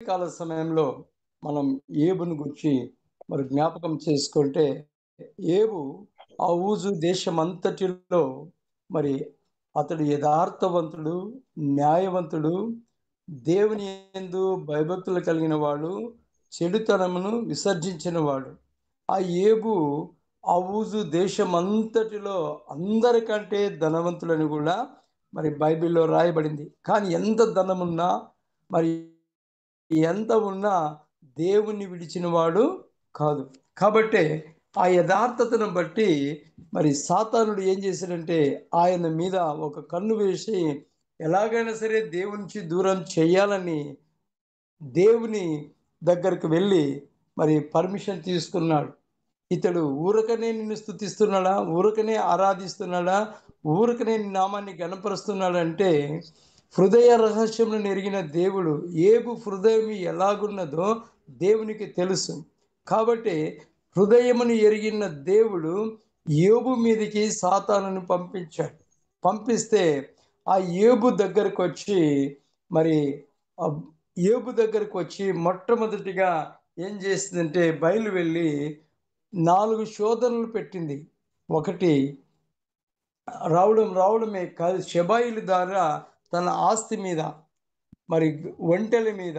కాల సమయంలో మనం ఏబును గురించి మరి జ్ఞాపకం చేసుకుంటే, ఏబు ఆ ఊజు దేశమంతటిలో మరి అతడు యథార్థవంతుడు, న్యాయవంతుడు, దేవుని యందు భయభక్తులు కలిగిన వాడు, చెడుతనమును విసర్జించిన వాడు. ఆ ఏబు ఆ ఊజు దేశమంతటిలో అందరికంటే ధనవంతులని కూడా మరి బైబిల్లో రాయబడింది. కానీ ఎంత ధనమున్నా, మరి ఎంత ఉన్నా దేవుణ్ణి విడిచిన వాడు కాదు. కాబట్టే ఆ యథార్థతను బట్టి మరి సాతానుడు ఏం చేశాడంటే ఆయన మీద ఒక కన్ను వేసి ఎలాగైనా సరే దేవునికి దూరం చేయాలని దేవుని దగ్గరికి వెళ్ళి మరి పర్మిషన్ తీసుకున్నాడు. ఇతడు ఊరకనే నిన్ను స్తుతిస్తున్నాడా, ఊరకనే ఆరాధిస్తున్నాడా, ఊరకనే నీ నామాన్ని గణపరుస్తున్నాడంటే హృదయ రహస్యములను ఎరిగిన దేవుడు ఏబు హృదయం ఎలాగున్నదో దేవునికి తెలుసు. కాబట్టి హృదయమును ఎరిగిన దేవుడు యోబు మీదకి సాతానుని పంపించాడు. పంపిస్తే ఆ యోబు దగ్గరకు వచ్చి మరి యోబు దగ్గరకు వచ్చి మొట్టమొదటిగా ఏం చేసిందంటే బయలు వెళ్ళి 4 శోధనలు పెట్టింది. ఒకటి రావడమే కాదు, షెబాయిల ద్వారా తన ఆస్తి మీద, మరి ఒంటెల మీద,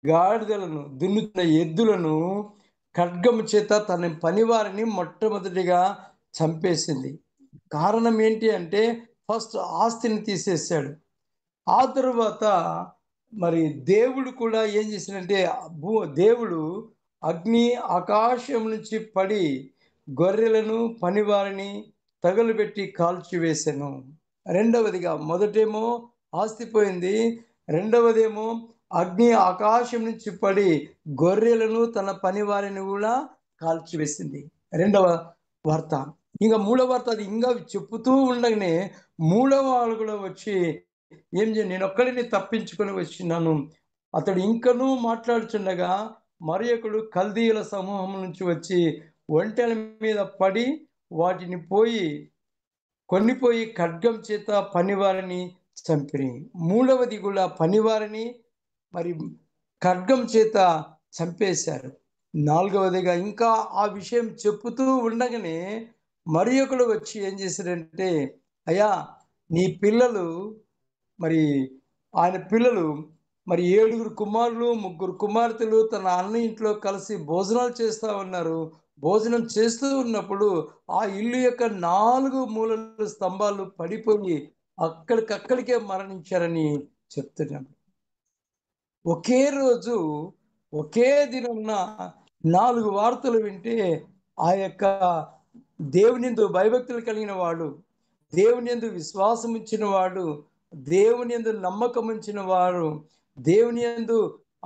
గాడిదలను, దున్నుతున్న ఎద్దులను ఖడ్గము చేత తన పనివారిని మొట్టమొదటిగా చంపేసింది. కారణం ఏంటి అంటే ఫస్ట్ ఆస్తిని తీసేశాడు. ఆ తరువాత మరి దేవుడు కూడా ఏం చేశాడంటే దేవుడు అగ్ని ఆకాశం నుంచి పడి గొర్రెలను పనివారిని తగలుబెట్టి కాల్చివేశాను. రెండవదిగా మొదటేమో ఆస్తి పోయింది, రెండవదేమో అగ్ని ఆకాశం నుంచి పడి గొర్రెలను తన పనివారిని కూడా కాల్చివేసింది. రెండవ వార్త. ఇంకా మూడవ వార్త అది ఇంకా చెప్పుతూ ఉండగానే మూడవ వాళ్ళు కూడా వచ్చి నేను ఒక్కడిని తప్పించుకొని వచ్చినాను. అతడు ఇంకనూ మాట్లాడుచుండగా మరి ఒకడు కల్దీయుల సమూహం నుంచి వచ్చి ఒంటెల మీద పడి వాటిని కొనిపోయి ఖడ్గం చేత పనివారిని చంపిరి. మూడవది కూడా పనివారిని మరి ఖడ్గం చేత చంపేశారు. నాలుగవదిగా ఇంకా ఆ విషయం చెప్పుతూ ఉండగానే మరి ఒకడు వచ్చి ఏం చేశారంటే, అయ్యా నీ పిల్లలు మరి ఆయన పిల్లలు మరి 7 కుమారులు 3 కుమార్తెలు తన అన్న ఇంట్లో కలిసి భోజనాలు చేస్తూ ఉన్నారు. భోజనం చేస్తూ ఉన్నప్పుడు ఆ ఇల్లు యొక్క 4 మూలలు స్తంభాలు పడిపోయి అక్కడికక్కడికే మరణించారని చెప్తున్నాను. ఒకే రోజు ఒకే దినమున 4 వార్తలు వింటే ఆ యొక్క దేవునియందు భయభక్తులు కలిగిన వాడు, దేవునియందు విశ్వాసం ఉంచిన వాడు, దేవునియందు నమ్మకం ఉంచిన వారు, దేవునియందు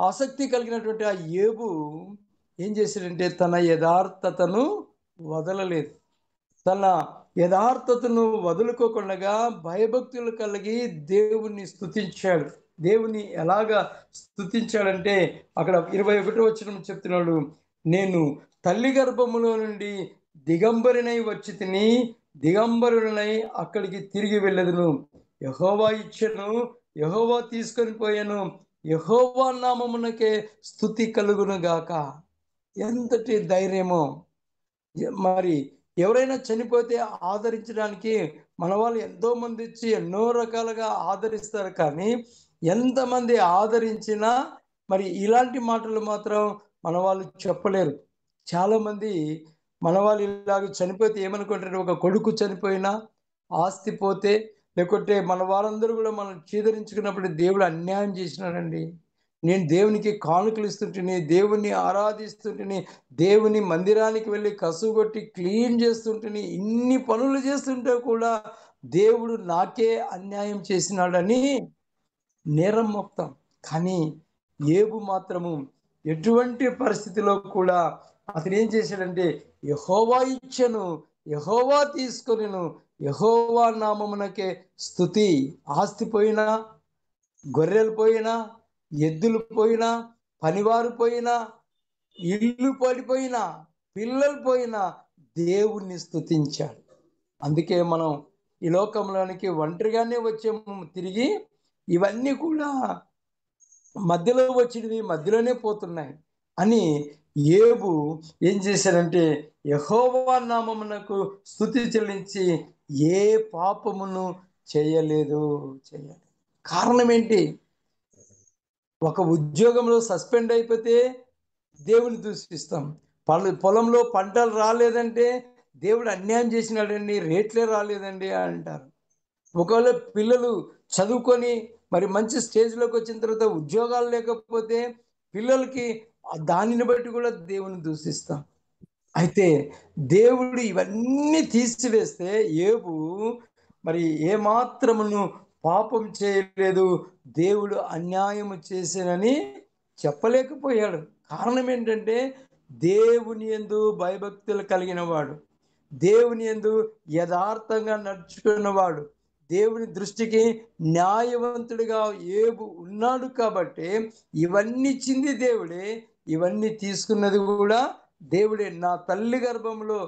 ఆసక్తి కలిగినటువంటి ఆ యోబు ఏం చేశాడంటే తన యథార్థతను వదలలేదు. తన యథార్థతను వదులుకోకుండా భయభక్తులు కలిగి దేవుణ్ణి స్తుతించాడు. దేవుని ఎలాగా స్తుతించాడంటే అక్కడ 21వ వచనం చెప్తున్నాడు, నేను తల్లి గర్భములో నుండి దిగంబరినై వచ్చి తిని దిగంబరునై అక్కడికి తిరిగి వెళ్ళదును. యెహోవా ఇచ్చెను, యెహోవా తీసుకొని పోయాను, యెహోవా నామమునకే స్తుతి కలుగును గాక. ఎంతటి ధైర్యమో! మరి ఎవరైనా చనిపోతే ఆదరించడానికి మన వాళ్ళు ఎంతో మంది వచ్చి ఎన్నో రకాలుగా ఆదరిస్తారు. కానీ ఎంతమంది ఆదరించినా మరి ఇలాంటి మాటలు మాత్రం మన వాళ్ళు చెప్పలేరు. చాలామంది మన వాళ్ళు ఇలాగ చనిపోతే ఏమనుకుంటారు, ఒక కొడుకు చనిపోయినా, ఆస్తి పోతే, లేకుంటే మన వాళ్ళందరూ కూడా మనం చీదరించుకున్నప్పుడు దేవుడు అన్యాయం చేసినాడండి, నేను దేవునికి కానుకలు ఇస్తుంటిని, దేవుణ్ణి ఆరాధిస్తుంటిని, దేవుని మందిరానికి వెళ్ళి కసుగొట్టి క్లీన్ చేస్తుంటిని, ఇన్ని పనులు చేస్తుంటే కూడా దేవుడు నాకే అన్యాయం చేసినాడని నేరం మొత్తం. కానీ యోబు మాత్రము ఎటువంటి పరిస్థితిలో కూడా అతను ఏం చేశాడంటే యెహోవా ఇచ్చెను, యెహోవా తీసుకొనెను, యెహోవా నామమునకే స్తుతి. ఆస్తి పోయినా, గొర్రెలు పోయినా, ఎద్దులు పోయినా, పనివారు పోయినా, ఇల్లు పడిపోయినా, పిల్లలు పోయినా దేవుణ్ణి స్తుతించాడు. అందుకే మనం ఈ లోకంలోనికి ఒంటరిగానే వచ్చాము తిరిగి. ఇవన్నీ కూడా మధ్యలో వచ్చినవి మధ్యలోనే పోతున్నాయి అని యోబు ఏం చేశాడంటే యెహోవా నామమునకు స్తుతి చెల్లించి ఏ పాపమును చేయలేదు. కారణం ఏంటి? ఒక ఉద్యోగంలో సస్పెండ్ అయిపోతే దేవుని దూషిస్తాం. పొలంలో పంటలు రాలేదంటే దేవుడు అన్యాయం చేసినాడండి, రేట్లే రాలేదండి అంటారు. ఒకవేళ పిల్లలు చదువుకొని మరి మంచి స్టేజ్‌లోకి వచ్చిన తర్వాత ఉద్యోగాలు లేకపోతే పిల్లలకి దానిని బట్టి కూడా దేవుని దూషిస్తాం. అయితే దేవుడు ఇవన్నీ తీసివేస్తే యోబు మరి ఏమాత్రమును పాపం చేయలేదు, దేవుడు అన్యాయము చేశానని చెప్పలేకపోయాడు. కారణం ఏంటంటే దేవుని యందు భయభక్తులు కలిగిన వాడు, దేవుని యందు యథార్థంగా నడుచుకున్నవాడు, దేవుని దృష్టికి న్యాయవంతుడిగా యోబు ఉన్నాడు కాబట్టి ఇవన్నీ ఇచ్చింది దేవుడే, ఇవన్నీ తీసుకున్నది కూడా దేవుడే. నా తల్లి గర్భంలో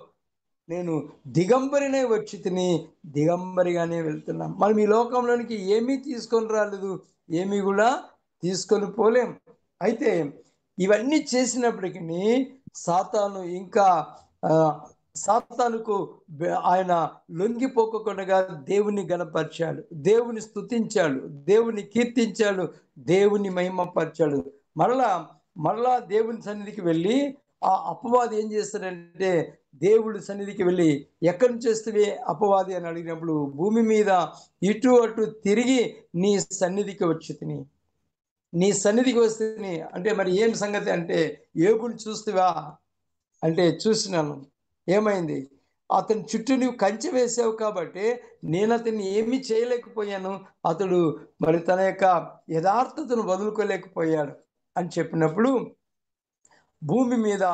నేను దిగంబరినే వచ్చి తిని దిగంబరిగానే వెళ్తున్నాం. మనం ఈ లోకంలోనికి ఏమీ తీసుకొని రాలేదు, ఏమీ కూడా తీసుకొని పోలేం. అయితే ఇవన్నీ చేసినప్పటికీ సాతాను ఇంకా సాతానుకు ఆయన లొంగిపోకుండా దేవుని గణపరిచాడు, దేవుని స్తుతించాడు, దేవుని కీర్తించాడు, దేవుని మహిమపరిచాడు. మరలా మరలా దేవుని సన్నిధికి వెళ్ళి ఆ అపవాది ఏం చేస్తాడంటే దేవుడి సన్నిధికి వెళ్ళి ఎక్కడి నుంచి వస్తే అపవాది అని అడిగినప్పుడు భూమి మీద ఇటు అటు తిరిగి నీ సన్నిధికి వచ్చి తిని, నీ సన్నిధికి వస్తే అంటే మరి ఏం సంగతి అంటే యోబుని చూస్తావా అంటే చూసినాను. ఏమైంది? అతని చుట్టూ నువ్వు కంచె వేసావు కాబట్టి నేను అతన్ని ఏమీ చేయలేకపోయాను. అతడు మరి తన యొక్క యథార్థతను వదులుకోలేకపోయాడు అని చెప్పినప్పుడు భూమి మీద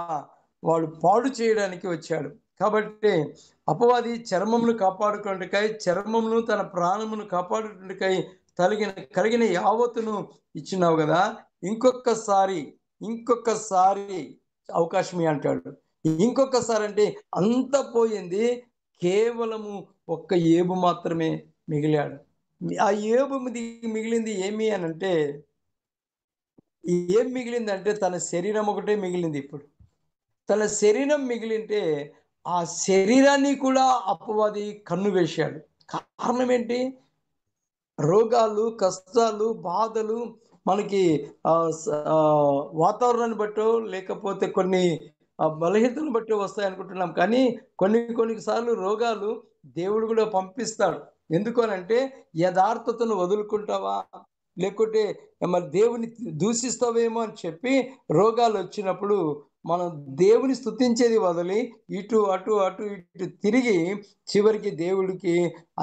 వాడు పాడు చేయడానికి వచ్చాడు. కాబట్టి అపవాది చర్మమును కాపాడుకొనుటకై, చర్మమును తన ప్రాణమును కాపాడుకొనుటకై కలిగిన యావత్తును ఇచ్చినావు కదా, ఇంకొకసారి అవకాశం అంటాడు. ఇంకొకసారి అంటే అంత పోయింది, కేవలము ఒక్క యోబు మాత్రమే మిగిలాడు. ఆ యోబు మిగిలింది ఏమి అనంటే, ఏం మిగిలిందంటే తన శరీరం ఒకటే మిగిలింది. ఇప్పుడు తన శరీరం మిగిలింటే ఆ శరీరాన్ని కూడా అపవాది కన్ను వేశాడు. కారణం ఏంటి? రోగాలు, కష్టాలు, బాధలు మనకి వాతావరణాన్ని బట్టో లేకపోతే కొన్ని బలహీనతలను బట్టి వస్తాయనుకుంటున్నాం. కానీ కొన్ని సార్లు రోగాలు దేవుడు కూడా పంపిస్తాడు. ఎందుకు అనంటే యథార్థతను వదులుకుంటావా? లేకుంటే మరి దేవుని దూషిస్తావేమో అని చెప్పి రోగాలు వచ్చినప్పుడు మనం దేవుని స్తుతించేది వదిలి ఇటు తిరిగి చివరికి దేవుడికి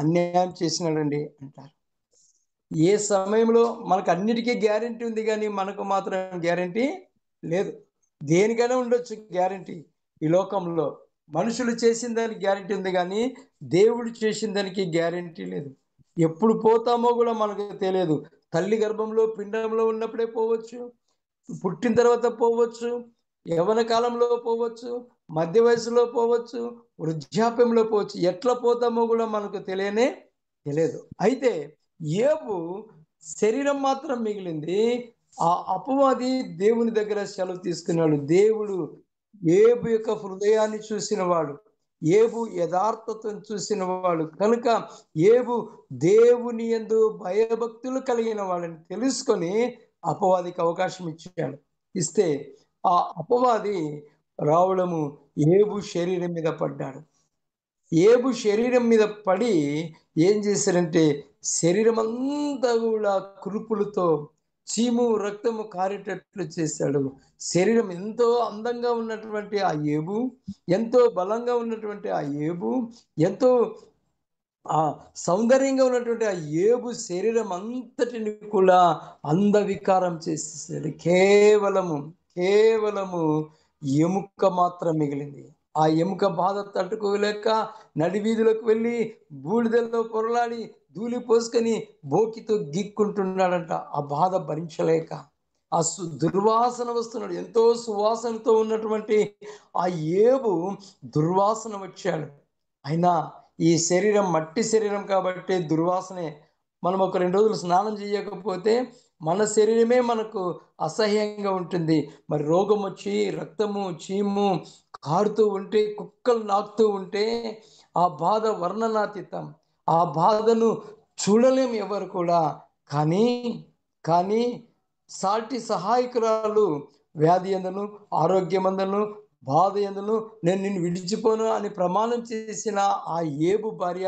అన్యాయం చేసినాడండి అంటారు. ఏ సమయంలో మనకు అన్నిటికీ గ్యారెంటీ ఉంది కానీ మనకు మాత్రం గ్యారెంటీ లేదు. దేనికైనా ఉండొచ్చు గ్యారెంటీ ఈ లోకంలో. మనుషులు చేసిన దానికి గ్యారెంటీ ఉంది కానీ దేవుడు చేసిన దానికి గ్యారెంటీ లేదు. ఎప్పుడు పోతామో కూడా మనకు తెలియదు. తల్లి గర్భంలో పిండంలో ఉన్నప్పుడే పోవచ్చు, పుట్టిన తర్వాత పోవచ్చు, యవ్వన కాలంలో పోవచ్చు, మధ్య వయసులో పోవచ్చు, వృద్ధాప్యంలో పోవచ్చు. ఎట్లా పోతామో కూడా మనకు తెలియదు. అయితే యోబు శరీరం మాత్రం మిగిలింది. ఆ అపవాది దేవుని దగ్గర సెలవు తీసుకున్నాడు. దేవుడు యోబు యొక్క హృదయాన్ని చూసిన వాడు, యోబు యథార్థతను చూసిన వాడు కనుక యోబు దేవుని యందు భయభక్తులు కలిగిన వాడని తెలుసుకొని అపవాదికి అవకాశం ఇస్తే ఆ అపవాది రావడము యోబు శరీరం మీద పడ్డాడు. యోబు శరీరం మీద పడి ఏం చేశారంటే శరీరం అంతా కూడా కురుపులతో చీము రక్తము కారేటట్లు చేశాడు. శరీరం ఎంతో అందంగా ఉన్నటువంటి ఆ యోబు, ఎంతో బలంగా ఉన్నటువంటి ఆ యోబు, ఎంతో సౌందర్యంగా ఉన్నటువంటి ఆ యోబు శరీరం అంతటిని కూడా అందవికారం చేసేసాడు. కేవలము ఎముక మాత్రం మిగిలింది. ఆ ఎముక బాధ తట్టుకోలేక నడివీధులకు వెళ్ళి బూడిదల్లో పొరలాడి ధూళి పోసుకొని బోకితో గీక్కుంటున్నాడంట. ఆ బాధ భరించలేక ఆ దుర్వాసన వస్తున్నాడు. ఎంతో సువాసనతో ఉన్నటువంటి ఆ యోబు దుర్వాసన వచ్చాడు. అయినా ఈ శరీరం మట్టి శరీరం కాబట్టి దుర్వాసనే. మనం ఒక 2 రోజులు స్నానం చేయకపోతే మన శరీరమే మనకు అసహ్యంగా ఉంటుంది. మరి రోగం వచ్చి రక్తము, చీము కారుతూ ఉంటే, కుక్కలు నాకుతూ ఉంటే ఆ బాధ వర్ణనాతీతం. ఆ బాధను చూడలేం ఎవరు కూడా. కానీ, కానీ సాటి సహాయకురాలు వ్యాధి యందును, ఆరోగ్యమందును, బాధ యందును నేను నిన్ను విడిచిపోను అని ప్రమాణం చేసిన ఆ ఏబు భార్య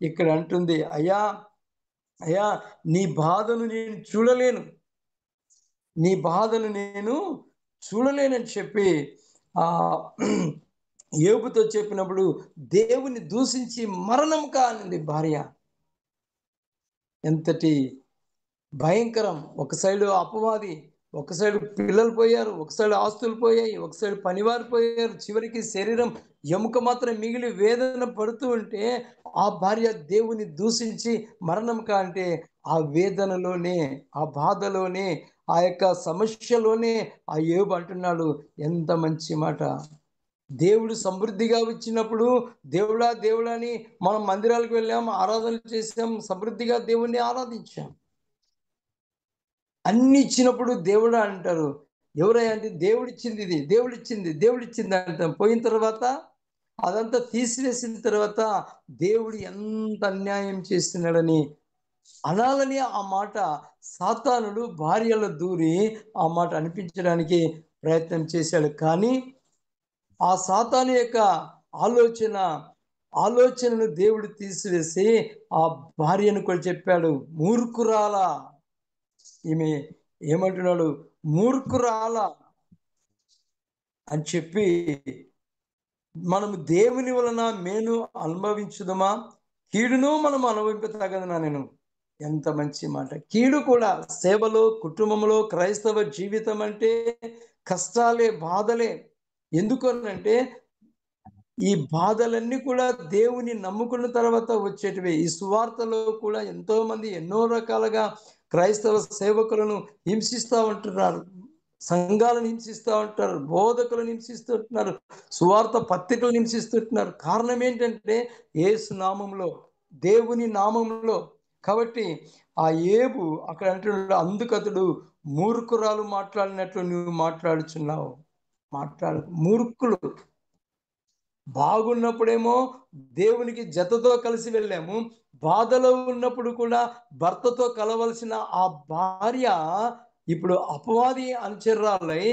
ఇక్కడ అంటుంది, అయ్యా, అయ్యా, నీ బాధను నేను చూడలేను. నీ బాధను నేను చూడలేనని చెప్పి యోబుతో చెప్పినప్పుడు దేవుని దూషించి మరణం కానింది భార్య. ఎంతటి భయంకరం! ఒక సైడు అపవాది, ఒక సైడు పిల్లలు పోయారు, ఒక సైడు ఆస్తులు పోయాయి, ఒక సైడు పనివారు పోయారు. చివరికి శరీరం ఎముక మాత్రం మిగిలి వేదన పడుతూ ఉంటే, ఆ భార్య దేవుని దూషించి మరణం కంటే ఆ వేదనలోనే, ఆ బాధలోనే, ఆ యొక్క సమస్యలోనే ఆ యోబు అంటున్నాడు, ఎంత మంచి మాట. దేవుడు సమృద్ధిగా ఇచ్చినప్పుడు దేవుడా, దేవుడా అని మనం మందిరాలకు వెళ్ళాం, ఆరాధనలు చేసాం, సమృద్ధిగా దేవుణ్ణి ఆరాధించాం. అన్ని ఇచ్చినప్పుడు దేవుడా అంటారు. ఎవరయ్యా అంటే దేవుడిచ్చింది ఇది, దేవుడిచ్చింది, దేవుడిచ్చింది అంటాం. పోయిన తర్వాత అదంతా తీసివేసిన తర్వాత దేవుడు ఎంత అన్యాయం చేస్తున్నాడని అనాలని ఆ మాట సాతానుడు భార్యలో దూరి ఆ మాట అనిపించడానికి ప్రయత్నం చేశాడు. కానీ ఆ సాతాను యొక్క ఆలోచన ఆలోచనను దేవుడు తీసివేసి ఆ భార్యను కూడా చెప్పాడు, మూర్ఖురాలా. ఈమె ఏమంటున్నాడు, మూర్ఖురాలా అని చెప్పి, మనము దేవుని వలన మేలు అనుభవించుదమా, కీడును మనం అనుభవింపతగదనా నేను. ఎంత మంచి మాట. కీడు కూడా సేవలో, కుటుంబంలో, క్రైస్తవ జీవితం అంటే కష్టాలే, బాధలే. ఎందుకనంటే ఈ బాధలన్నీ కూడా దేవుని నమ్ముకున్న తర్వాత వచ్చేటివే. ఈ సువార్తలో కూడా ఎంతో మంది ఎన్నో రకాలుగా క్రైస్తవ సేవకులను హింసిస్తా ఉంటున్నారు. సంఘాలను హింసిస్తా ఉంటారు. బోధకులను హింసిస్తుంటున్నారు. సువార్త పత్రికలను హింసిస్తుంటున్నారు. కారణం ఏంటంటే యేసు నామములో, దేవుని నామములో. కాబట్టి ఆ యేబు అక్కడ అంటున్నాడు, అందుకతడు మూర్ఖురాలు మాట్లాడినట్లు నువ్వు మాట్లాడుచున్నావు. మూర్ఖులు. బాగున్నప్పుడేమో దేవునికి జతతో కలిసి వెళ్ళాము. బాధలో ఉన్నప్పుడు కూడా భర్తతో కలవలసిన ఆ భార్య ఇప్పుడు అపవాది అనుచరురాలై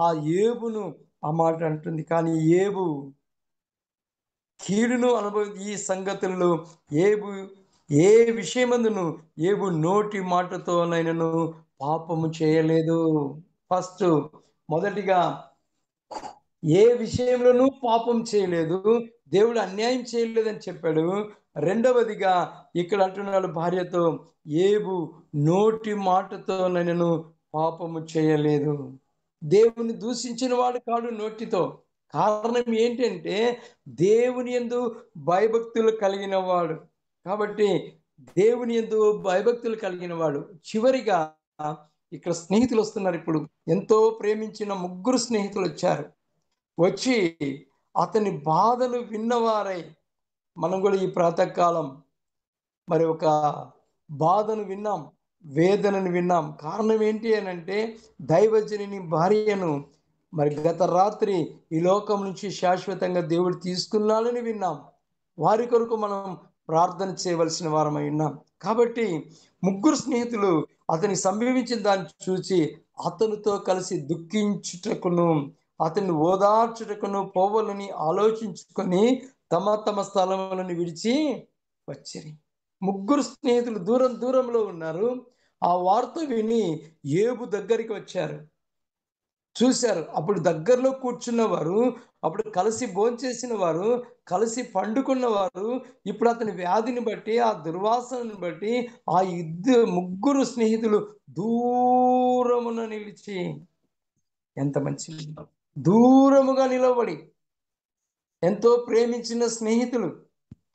ఆ యేబును ఆ మాట అంటుంది. కానీ యేబు కీడును ఈ సంగతుల్లో యేబు ఏ విషయమందును యేబు నోటి మాటతోనైనను పాపము చేయలేదు. ఫస్ట్ మొదటిగా ఏ విషయంలోనూ పాపం చేయలేదు. దేవుడు అన్యాయం చేయలేదని చెప్పాడు. రెండవదిగా ఇక్కడ అంటున్నాడు భార్యతో, యేబు నోటి మాటతోనైనను పాపము చేయలేదు. దేవుని దూషించిన వాడు కాడు నోటితో. కారణం ఏంటంటే దేవుని యందు భయభక్తులు కలిగిన వాడు. కాబట్టి దేవుని యందు భయభక్తులు కలిగిన వాడు. చివరిగా ఇక్కడ స్నేహితులు వస్తున్నారు ఇప్పుడు. ఎంతో ప్రేమించిన ముగ్గురు స్నేహితులు వచ్చారు. వచ్చి అతని బాధను విన్నవారై, మనం కూడా ఈ ప్రాతకాలం మరి ఒక బాధను విన్నాం, వేదనను విన్నాం. కారణం ఏంటి అనంటే దైవజనుని భార్యను మరి గత రాత్రి ఈ లోకం నుంచి శాశ్వతంగా దేవుడు తీసుకున్నాడని విన్నాం. వారి కొరకు మనం ప్రార్థన చేయవలసిన వారమై ఉన్నాం. కాబట్టి ముగ్గురు స్నేహితులు అతనికి సంభవించిన దాన్ని చూసి అతనితో కలిసి దుఃఖించుటకును, అతన్ని ఓదార్చుటకును పోవాలని ఆలోచించుకొని తమ తమ స్థలములను విడిచి వచ్చిరి. ముగ్గురు స్నేహితులు దూరం దూరంలో ఉన్నారు. ఆ వార్త విని యేబు దగ్గరికి వచ్చారు, చూశారు. అప్పుడు దగ్గరలో కూర్చున్నవారు, అప్పుడు కలిసి భోంచేసిన వారు, కలిసి పండుకున్నవారు, ఇప్పుడు అతని వ్యాధిని బట్టి, ఆ దుర్వాసనను బట్టి ఆ ముగ్గురు స్నేహితులు దూరమున నిలిచి, ఎంత మంచి దూరముగా నిలబడి ఎంతో ప్రేమించిన స్నేహితులు.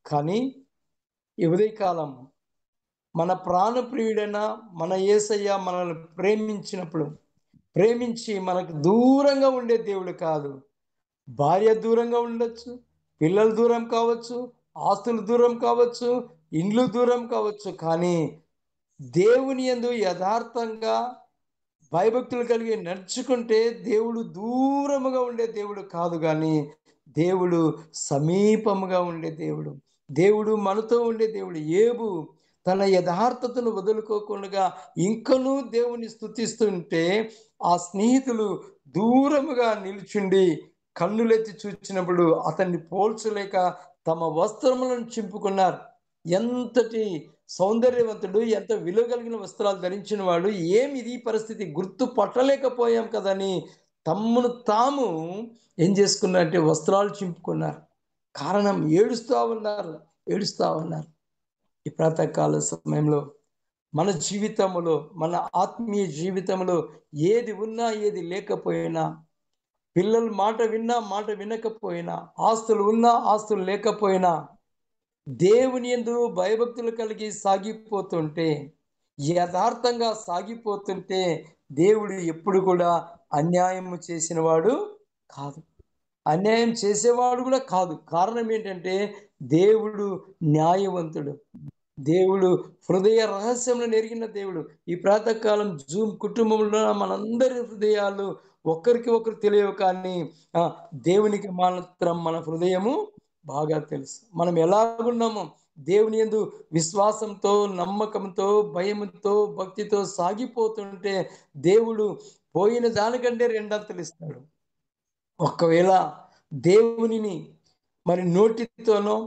కానీ ఈ ఉదయకాలం మన ప్రాణప్రియుడైన మన యేసయ్య మనల్ని ప్రేమించి మనకు దూరంగా ఉండే దేవుడు కాదు. భార్య దూరంగా ఉండొచ్చు, పిల్లలు దూరం కావచ్చు, ఆస్తులు దూరం కావచ్చు, ఇండ్లు దూరం కావచ్చు. కానీ దేవుని యందు యథార్థంగా భయభక్తులు కలిగి నడుచుకుంటే దేవుడు దూరముగా ఉండే దేవుడు కాదు గాని దేవుడు సమీపముగా ఉండే దేవుడు. దేవుడు మనతో ఉండే దేవుడు. యోబు తన యథార్థతను వదులుకోకుండా ఇంకనూ దేవుని స్తుతిస్తుంటే ఆ స్నేహితులు దూరముగా నిలుచుండి కన్నులెత్తి చూచినప్పుడు అతన్ని పోల్చలేక తమ వస్త్రములను చింపుకున్నారు. ఎంతటి సౌందర్యవంతుడు, ఎంత విలువ కలిగిన వస్త్రాలు ధరించిన వాడు, ఏమిది పరిస్థితి గుర్తుపట్టలేకపోయాం కదని తమ్మును తాము ఏం చేసుకున్నారంటే వస్త్రాలు చింపుకున్నారు. కారణం ఏడుస్తా ఉన్నారు. ఈ ప్రాతకాల సమయంలో మన జీవితంలో, మన ఆత్మీయ జీవితంలో ఏది ఉన్నా, ఏది లేకపోయినా, పిల్లలు మాట విన్నా, మాట వినకపోయినా, ఆస్తులు ఉన్నా, ఆస్తులు లేకపోయినా, దేవుని యందు భయభక్తులు కలిగి సాగిపోతుంటే, యథార్థంగా సాగిపోతుంటే, దేవుడు ఎప్పుడు కూడా అన్యాయము చేసినవాడు కాదు. అన్యాయం చేసేవాడు కూడా కాదు. కారణం ఏంటంటే దేవుడు న్యాయవంతుడు. దేవుడు హృదయ రహస్యములను ఎరిగిన దేవుడు. ఈ ప్రాతకాలం జూమ్ కుటుంబంలో మనందరి హృదయాలు ఒకరికి ఒకరు తెలియవు కానీ దేవునికి మాత్రం మన హృదయము బాగా తెలుసు. మనం ఎలాగున్నామో దేవుని యందు విశ్వాసంతో, నమ్మకంతో, భయముతో, భక్తితో సాగిపోతుంటే దేవుడు పోయిన దానికంటే రెండంతలు ఇస్తాడు. ఒకవేళ దేవునిని మరి నోటితోనో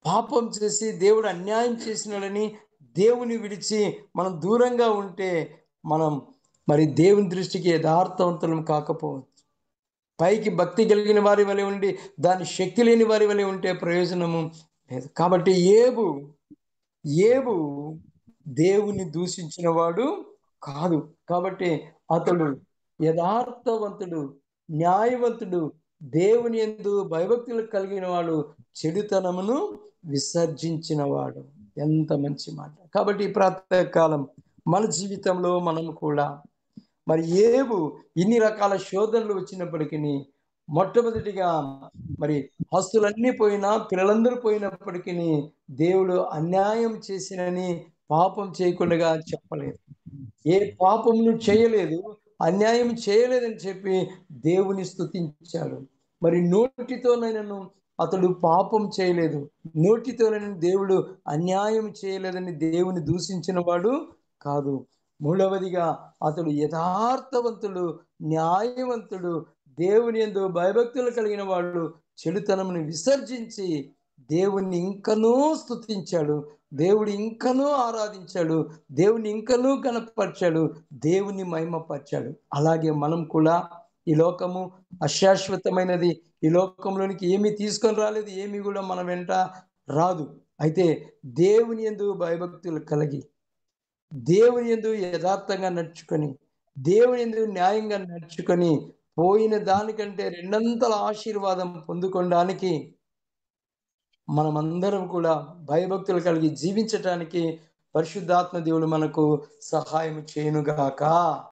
పాపం చేసి దేవుడు అన్యాయం చేసినాడని దేవుని విడిచి మనం దూరంగా ఉంటే మనం మరి దేవుని దృష్టికి యథార్థవంతులం కాకపోవచ్చు. పైకి భక్తి కలిగిన వారి వలె ఉండి దాని శక్తి లేని వారి వలె ఉంటే ప్రయోజనము లేదు. కాబట్టి ఏబు దేవుని దూషించిన వాడు కాదు. కాబట్టి అతడు యథార్థవంతుడు, న్యాయవంతుడు, దేవుని యందు భయభక్తులు కలిగిన వాడు, చెడుతనమును విసర్జించినవాడు. ఎంత మంచి మాట. కాబట్టి ఈ ప్రాతకాలం మన జీవితంలో మనం కూడా మరి యోబు ఇన్ని రకాల శోధనలు వచ్చినప్పటికీ మొట్టమొదటిగా మరి ఆస్తులన్నీ పోయినా, పిల్లలందరూ పోయినప్పటికీ దేవుడు అన్యాయం చేసినని పాపం చేయకుండా చెప్పలేదు. ఏ పాపమును చేయలేదు, అన్యాయం చేయలేదని చెప్పి దేవుని స్తుతించాడు. మరి నోటితోనైనను అతడు పాపం చేయలేదు, నోటితోనైనా దేవుడు అన్యాయం చేయలేదని దేవుని దూషించిన వాడు కాదు. మూడవదిగా అతడు యథార్థవంతుడు, న్యాయవంతుడు, దేవుని యందు భయభక్తులు కలిగిన వాడు, చెడుతనమును విసర్జించి దేవుణ్ణి ఇంకనూ స్తుతించాడు, దేవుడు ఇంకనూ ఆరాధించాడు, దేవుని ఇంకనూ కనపరిచాడు, దేవుని మహిమపరిచాడు. అలాగే మనం కూడా ఈ లోకము అశాశ్వతమైనది. ఈ లోకంలోనికి ఏమీ తీసుకొని రాలేదు, ఏమీ కూడా మన వెంట రాదు. అయితే దేవుని యందు భయభక్తులు కలిగి, దేవుని యందు యథార్థంగా నడుచుకొని, దేవుని యందు న్యాయంగా నడుచుకొని పోయిన దానికంటే రెండంతల ఆశీర్వాదం పొందుకోవడానికి మనమందరం కూడా భయభక్తులు కలిగి జీవించటానికి పరిశుద్ధాత్మ దేవుడు మనకు సహాయం చేయనుగాక.